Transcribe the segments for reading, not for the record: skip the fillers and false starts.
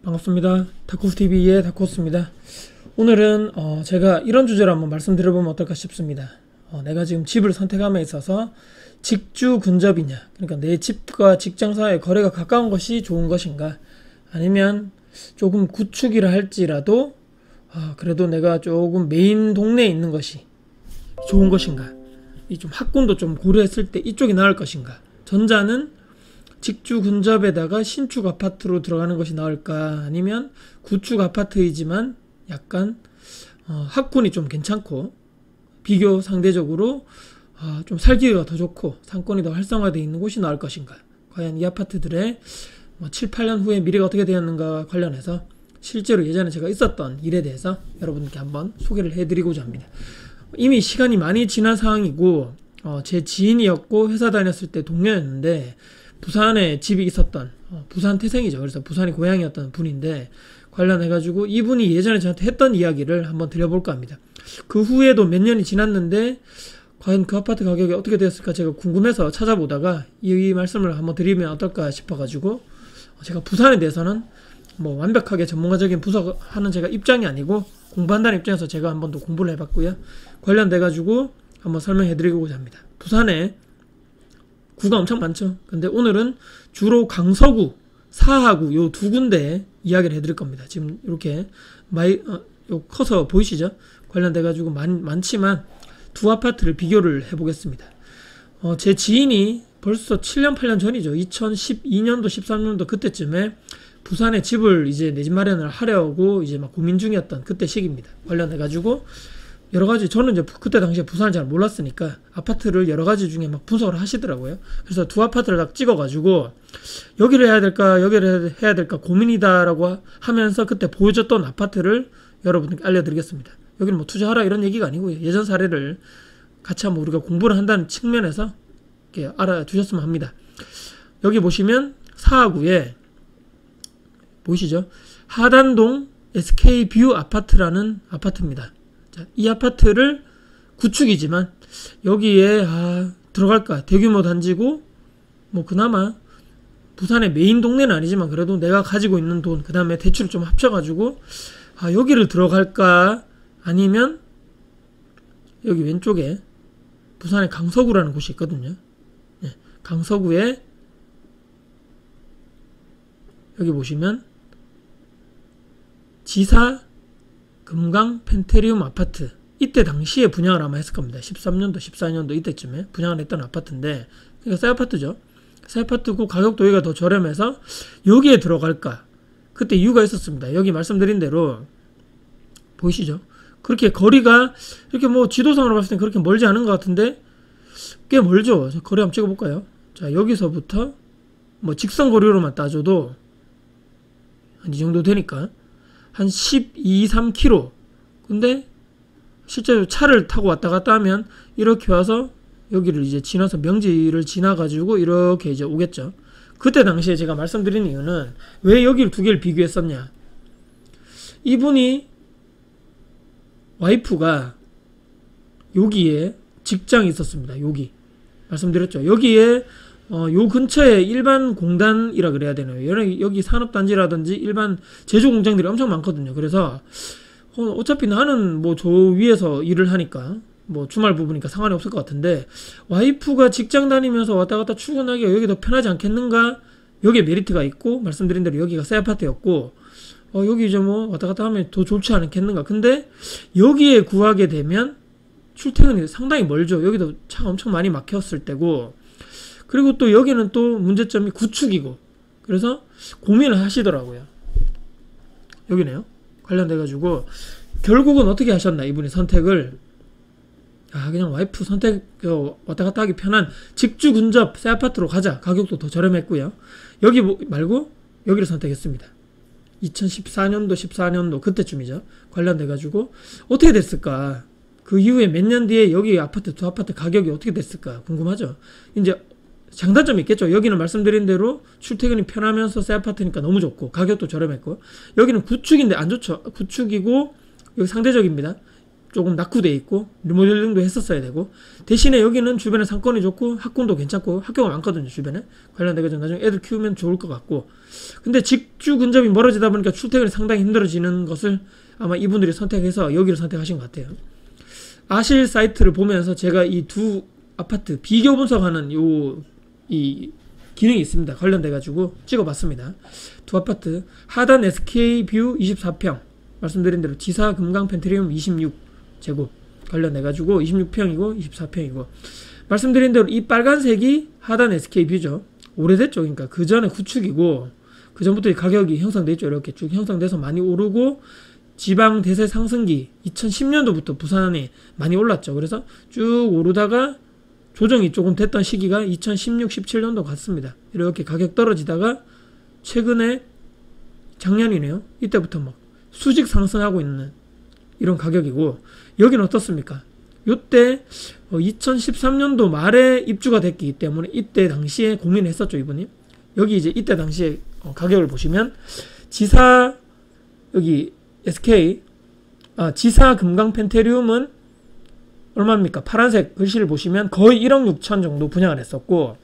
반갑습니다. 다코스TV의 다코스입니다. 오늘은 제가 이런 주제로 한번 말씀드려보면 어떨까 싶습니다. 내가 지금 집을 선택함에 있어서 직주 근접이냐, 그러니까 내 집과 직장사의 거래가 가까운 것이 좋은 것인가, 아니면 조금 구축이라 할지라도 그래도 내가 조금 메인 동네에 있는 것이 좋은 것인가, 이 좀 학군도 좀 고려했을 때 이쪽이 나을 것인가. 전자는 직주 근접에다가 신축 아파트로 들어가는 것이 나을까, 아니면 구축 아파트이지만 약간 학군이 좀 괜찮고 비교 상대적으로 좀 살기가 더 좋고 상권이 더 활성화되어 있는 곳이 나을 것인가. 과연 이 아파트들의 7, 8년 후에 미래가 어떻게 되었는가 관련해서 실제로 예전에 제가 있었던 일에 대해서 여러분께 한번 소개를 해드리고자 합니다. 이미 시간이 많이 지난 상황이고 제 지인이었고 회사 다녔을 때 동료였는데 부산에 집이 있었던 부산 태생이죠. 그래서 부산이 고향이었던 분인데 관련해가지고 이분이 예전에 저한테 했던 이야기를 한번 드려볼까 합니다. 그 후에도 몇 년이 지났는데 과연 그 아파트 가격이 어떻게 되었을까 제가 궁금해서 찾아보다가 이 말씀을 한번 드리면 어떨까 싶어가지고, 제가 부산에 대해서는 완벽하게 전문가적인 분석하는 제가 입장이 아니고 공부한다는 입장에서 제가 한번 더 공부를 해봤고요. 관련돼가지고 한번 설명해드리고자 합니다. 부산에 구가 엄청 많죠. 근데 오늘은 주로 강서구, 사하구 요 두 군데 이야기를 해드릴 겁니다. 지금 이렇게 요 커서 보이시죠? 관련돼가지고 많지만 두 아파트를 비교를 해보겠습니다. 제 지인이 벌써 7년, 8년 전이죠. 2012년도, 13년도 그때쯤에 부산에 집을 이제 내 집 마련을 하려고 이제 막 고민 중이었던 그때 시기입니다. 관련해가지고 여러 가지, 저는 이제 그때 당시에 부산을 잘 몰랐으니까 아파트를 여러 가지 중에 막 분석을 하시더라고요. 그래서 두 아파트를 딱 찍어가지고 여기를 해야 될까, 여기를 해야 될까 고민이다라고 하면서 그때 보여줬던 아파트를 여러분께 알려드리겠습니다. 여기는 투자하라 이런 얘기가 아니고요. 예전 사례를 같이 한번 우리가 공부를 한다는 측면에서 이렇게 알아두셨으면 합니다. 여기 보시면 사하구에 보이시죠? 하단동 SK뷰 아파트라는 아파트입니다. 자, 이 아파트를 구축이지만 여기에 들어갈까, 대규모 단지고 그나마 부산의 메인 동네는 아니지만 그래도 내가 가지고 있는 돈, 그 다음에 대출을 좀 합쳐가지고 여기를 들어갈까, 아니면 여기 왼쪽에 부산의 강서구라는 곳이 있거든요. 네, 강서구에 여기 보시면 지사 금강 펜테리움 아파트, 이때 당시에 분양을 아마 했을 겁니다. 13년도 14년도 이때쯤에 분양을 했던 아파트인데, 그러니까 새 아파트죠. 새 아파트고 가격도 여기가 더 저렴해서 여기에 들어갈까, 그때 이유가 있었습니다. 여기 말씀드린 대로 보이시죠? 그렇게 거리가 이렇게 지도상으로 봤을 때 그렇게 멀지 않은 것 같은데 꽤 멀죠. 거리 한번 찍어볼까요? 자, 여기서부터 직선 거리로만 따져도 한 이 정도 되니까 한 12, 3km. 근데 실제로 차를 타고 왔다 갔다 하면 이렇게 와서 여기를 이제 지나서 명지를 지나가지고 이렇게 이제 오겠죠. 그때 당시에 제가 말씀드린 이유는 왜 여기를 두 개를 비교했었냐. 이분이 와이프가 여기에 직장이 있었습니다. 여기 말씀드렸죠. 여기에 요 근처에 일반 공단이라 그래야 되나요? 여기 산업단지라든지 일반 제조공장들이 엄청 많거든요. 그래서 어차피 나는 저 위에서 일을 하니까 주말 부부니까 상관이 없을 것 같은데 와이프가 직장 다니면서 왔다 갔다 출근하기가 여기 더 편하지 않겠는가? 여기에 메리트가 있고 말씀드린 대로 여기가 새 아파트였고 여기 이제 왔다 갔다 하면 더 좋지 않겠는가? 근데 여기에 구하게 되면 출퇴근이 상당히 멀죠. 여기도 차가 엄청 많이 막혔을 때고, 그리고 또 여기는 또 문제점이 구축이고, 그래서 고민을 하시더라고요. 여기네요. 관련돼가지고 결국은 어떻게 하셨나, 이분이 선택을 그냥 와이프 선택 왔다 갔다 하기 편한 직주 근접 새 아파트로 가자. 가격도 더 저렴했고요. 여기 말고 여기를 선택했습니다. 2014년도 14년도 그때쯤이죠. 관련돼가지고 어떻게 됐을까, 그 이후에 몇 년 뒤에 여기 아파트 두 아파트 가격이 어떻게 됐을까 궁금하죠. 이제 장단점이 있겠죠. 여기는 말씀드린 대로 출퇴근이 편하면서 새 아파트니까 너무 좋고 가격도 저렴했고, 여기는 구축인데 안 좋죠. 구축이고 여기 상대적입니다. 조금 낙후돼 있고 리모델링도 했었어야 되고, 대신에 여기는 주변에 상권이 좋고 학군도 괜찮고 학교가 많거든요. 주변에 관련돼서 나중에 애들 키우면 좋을 것 같고. 근데 직주 근접이 멀어지다 보니까 출퇴근이 상당히 힘들어지는 것을 아마 이분들이 선택해서 여기를 선택하신 것 같아요. 아실 사이트를 보면서 제가 이 두 아파트 비교 분석하는 이 기능이 있습니다. 관련돼가지고 찍어봤습니다. 두 아파트 하단 SK뷰 24평, 말씀드린 대로 지사 금강 펜트리움 26제곱 관련돼가지고 26평이고 24평이고, 말씀드린 대로 이 빨간색이 하단 SK뷰죠. 오래됐죠. 그러니까 그 전에 구축이고 그 전부터 가격이 형성돼 있죠. 이렇게 쭉 형성돼서 많이 오르고, 지방 대세 상승기 2010년도부터 부산이 많이 올랐죠. 그래서 쭉 오르다가 조정이 조금 됐던 시기가 2016, 17년도 같습니다. 이렇게 가격 떨어지다가 최근에 작년이네요. 이때부터 막 수직 상승하고 있는 이런 가격이고, 여기는 어떻습니까? 요때 2013년도 말에 입주가 됐기 때문에 이때 당시에 고민했었죠, 이분이. 여기 이제 이때 당시에 가격을 보시면 지사 여기 SK 지사 금강 펜테리움은 얼마입니까? 파란색 글씨를 보시면 거의 1억 6천 정도 분양을 했었고,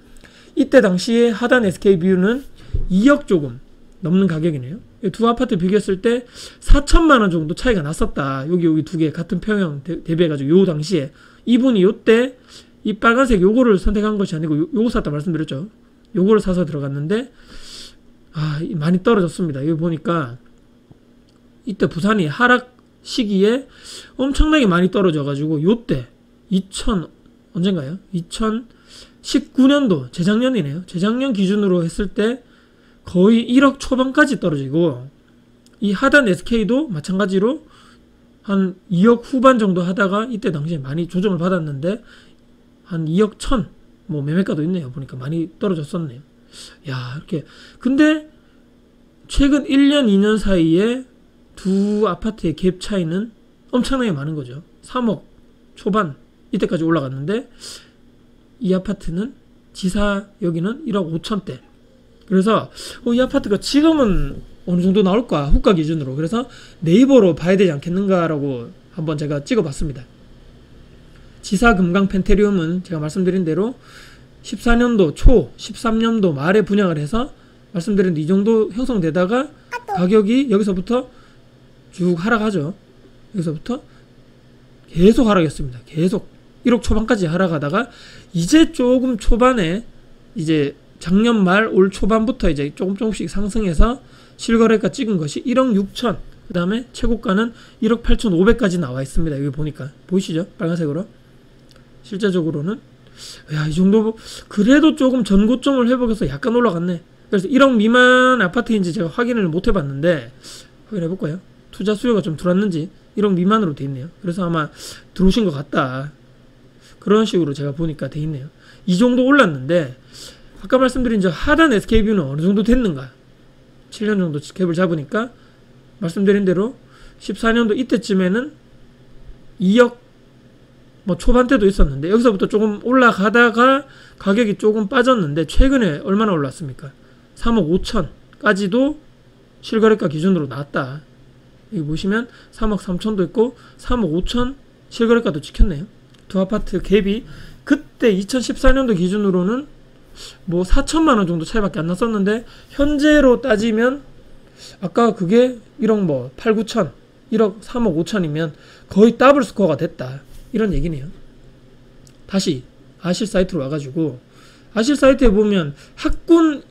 이때 당시에 하단 SK뷰는 2억 조금 넘는 가격이네요. 두 아파트 비교했을 때 4천만 원 정도 차이가 났었다. 여기 두 개 같은 평형 대비해가지고 요 당시에 이분이 요때 이 빨간색 요거를 선택한 것이 아니고 요거 샀다 말씀드렸죠. 요거를 사서 들어갔는데 많이 떨어졌습니다. 여기 보니까 이때 부산이 하락 시기에 엄청나게 많이 떨어져가지고 요때 언젠가요? 2019년도 재작년이네요. 재작년 기준으로 했을 때 거의 1억 초반까지 떨어지고, 이 하단 SK도 마찬가지로 한 2억 후반 정도 하다가 이때 당시에 많이 조정을 받았는데 한 2억 천 뭐 매매가도 있네요. 보니까 많이 떨어졌었네요. 야, 이렇게 근데 최근 1년 2년 사이에 두 아파트의 갭 차이는 엄청나게 많은 거죠. 3억 초반 이때까지 올라갔는데 이 아파트는 지사 여기는 1억 5천대. 그래서 이 아파트가 지금은 어느 정도 나올까, 후가 기준으로. 그래서 네이버로 봐야 되지 않겠는가라고 한번 제가 찍어봤습니다. 지사 금강 펜테리움은 제가 말씀드린 대로 14년도 초 13년도 말에 분양을 해서 말씀드린 이 정도 형성되다가 가격이 여기서부터 쭉 하락하죠. 여기서부터 계속 하락했습니다. 계속 1억 초반까지 하락하다가 이제 조금 초반에 이제 작년 말 올 초반부터 이제 조금씩 상승해서 실거래가 찍은 것이 1억 6천, 그 다음에 최고가는 1억 8,500까지 나와 있습니다. 여기 보니까 보이시죠? 빨간색으로. 실제적으로는 이 정도 그래도 조금 전고점을 회복해서 약간 올라갔네. 그래서 1억 미만 아파트인지 제가 확인을 못 해봤는데 확인해 볼까요? 투자 수요가 좀 들어왔는지 1억 미만으로 돼 있네요. 그래서 아마 들어오신 것 같다. 그런 식으로 제가 보니까 돼 있네요. 이 정도 올랐는데 아까 말씀드린 저 하단 SK뷰는 어느 정도 됐는가? 7년 정도 갭을 잡으니까 말씀드린 대로 14년도 이때쯤에는 2억 초반대도 있었는데 여기서부터 조금 올라가다가 가격이 조금 빠졌는데 최근에 얼마나 올랐습니까? 3억 5천까지도 실거래가 기준으로 나왔다. 여기 보시면 3억 3천도 있고 3억 5천 실거래가도 찍혔네요. 두 아파트 갭이 그때 2014년도 기준으로는 4천만 원 정도 차이밖에 안 났었는데 현재로 따지면 아까 그게 1억 8, 9천 1억 3억 5천이면 거의 더블 스코어가 됐다. 이런 얘기네요. 다시 아실 사이트로 와가지고 아실 사이트에 보면 학군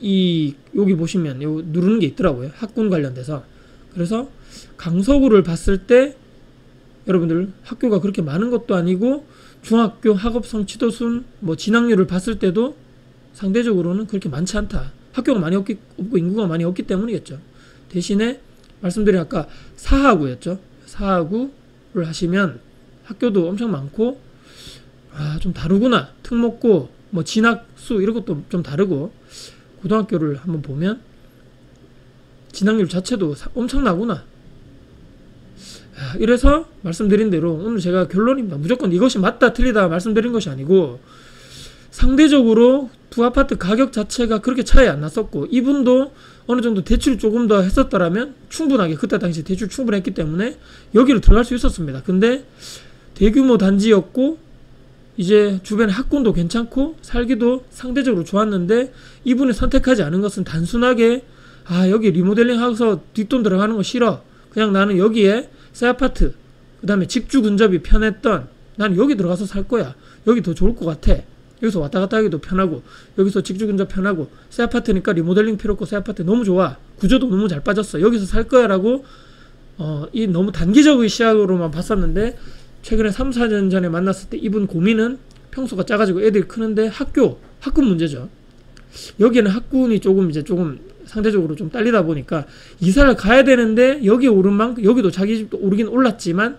여기 보시면 요 누르는 게 있더라고요. 학군 관련돼서. 그래서 강서구를 봤을 때 여러분들 학교가 그렇게 많은 것도 아니고 중학교 학업성 치도순 진학률을 봤을 때도 상대적으로는 그렇게 많지 않다. 학교가 많이 없고 인구가 많이 없기 때문이겠죠. 대신에 말씀드린 아까 사하구였죠. 사하구를 하시면 학교도 엄청 많고 좀 다르구나. 특목고 진학수 이런 것도 좀 다르고 고등학교를 한번 보면 진학률 자체도 엄청나구나. 이래서 말씀드린 대로 오늘 제가 결론입니다. 무조건 이것이 맞다 틀리다 말씀드린 것이 아니고 상대적으로 두 아파트 가격 자체가 그렇게 차이 안 났었고 이분도 어느 정도 대출이 조금 더 했었더라면 충분하게 그때 당시 대출 충분했기 때문에 여기로 들어갈 수 있었습니다. 근데 대규모 단지였고 이제 주변에 학군도 괜찮고 살기도 상대적으로 좋았는데 이분이 선택하지 않은 것은 단순하게 여기 리모델링 하고서 뒷돈 들어가는 거 싫어. 그냥 나는 여기에 새 아파트, 그 다음에 직주 근접이 편했던, 나는 여기 들어가서 살 거야. 여기 더 좋을 것 같아. 여기서 왔다 갔다 하기도 편하고, 여기서 직주 근접 편하고, 새 아파트니까 리모델링 필요 없고 새 아파트 너무 좋아. 구조도 너무 잘 빠졌어. 여기서 살 거야 라고 이 너무 단기적인 시야로만 봤었는데, 최근에 3, 4년 전에 만났을 때 이분 고민은 평수가 작아지고 애들이 크는데 학군 문제죠. 여기는 학군이 조금 상대적으로 좀 딸리다 보니까 이사를 가야 되는데 여기 오른 만큼 여기도 자기 집도 오르긴 올랐지만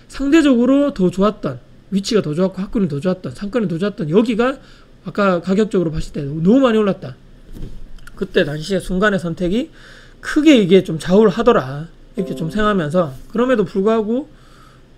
상대적으로 더 좋았던, 위치가 더 좋았고 학군이 더 좋았던, 상권이 더 좋았던 여기가 아까 가격적으로 봤을 때 너무 많이 올랐다. 그때 당시에 순간의 선택이 크게 이게 좀 좌우하더라 이렇게 좀 생각하면서, 그럼에도 불구하고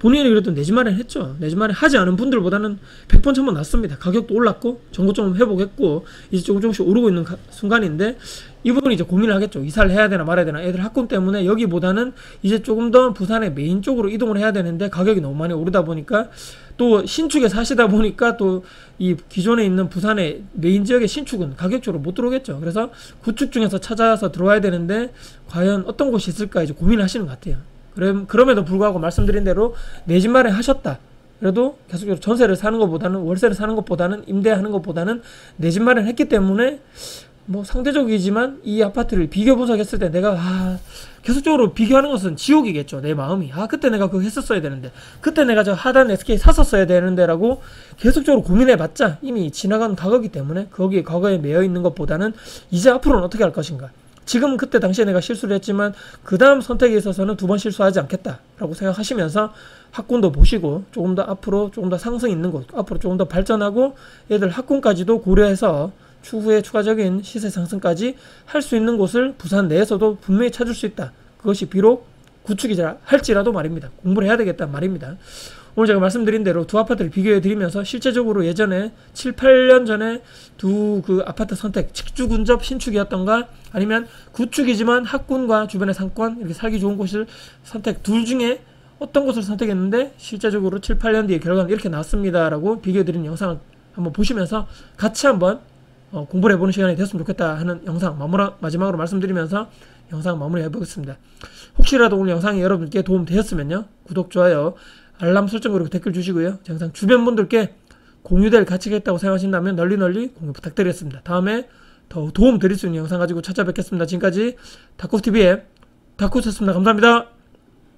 본인이 그래도 내 집 마련 했죠. 내 집 마련 하지 않은 분들보다는 100번 1000번 낫습니다. 가격도 올랐고 정고 좀 회복했고 이제 조금씩 오르고 있는 순간인데, 이분이 이제 고민을 하겠죠. 이사를 해야 되나 말아야 되나. 애들 학군 때문에 여기보다는 이제 조금 더 부산의 메인 쪽으로 이동을 해야 되는데 가격이 너무 많이 오르다 보니까, 또 신축에 사시다 보니까 또 이 기존에 있는 부산의 메인 지역의 신축은 가격적으로 못 들어오겠죠. 그래서 구축 중에서 찾아서 들어와야 되는데 과연 어떤 곳이 있을까 이제 고민을 하시는 것 같아요. 그럼에도 불구하고 말씀드린 대로 내 집 마련 하셨다. 그래도 계속적으로 전세를 사는 것보다는, 월세를 사는 것보다는, 임대하는 것보다는 내 집 마련 했기 때문에 뭐 상대적이지만 이 아파트를 비교 분석했을 때 내가 계속적으로 비교하는 것은 지옥이겠죠. 내 마음이 그때 내가 그거 했었어야 되는데, 그때 내가 저 하단 SK 샀었어야 되는데 라고 계속적으로 고민해봤자 이미 지나간 과거이기 때문에 거기에 과거에 매여 있는 것보다는 이제 앞으로는 어떻게 할 것인가. 지금 그때 당시에 내가 실수를 했지만 그 다음 선택에 있어서는 두 번 실수하지 않겠다라고 생각하시면서 학군도 보시고 조금 더 앞으로 조금 더 상승 있는 곳, 앞으로 조금 더 발전하고 애들 학군까지도 고려해서 추후에 추가적인 시세 상승까지 할 수 있는 곳을 부산 내에서도 분명히 찾을 수 있다. 그것이 비록 구축이라 할지라도 말입니다. 공부를 해야 되겠다 말입니다. 오늘 제가 말씀드린 대로 두 아파트를 비교해 드리면서 실제적으로 예전에 7, 8년 전에 두 그 아파트 선택, 직주 근접 신축이었던가 아니면 구축이지만 학군과 주변의 상권, 이렇게 살기 좋은 곳을 선택, 둘 중에 어떤 곳을 선택했는데 실제적으로 7, 8년 뒤에 결과는 이렇게 나왔습니다라고 비교해 드린 영상을 한번 보시면서 같이 한번 공부를 해보는 시간이 됐으면 좋겠다 하는 영상 마지막으로 말씀드리면서 영상 마무리해 보겠습니다. 혹시라도 오늘 영상이 여러분께 도움 되었으면요, 구독, 좋아요, 알람 설정, 그리고 댓글 주시고요, 영상 주변 분들께 공유될 가치가 있다고 생각하신다면 널리 공유 부탁드리겠습니다. 다음에 더 도움 드릴 수 있는 영상 가지고 찾아뵙겠습니다. 지금까지 다쿠TV의 다쿠였습니다. 감사합니다.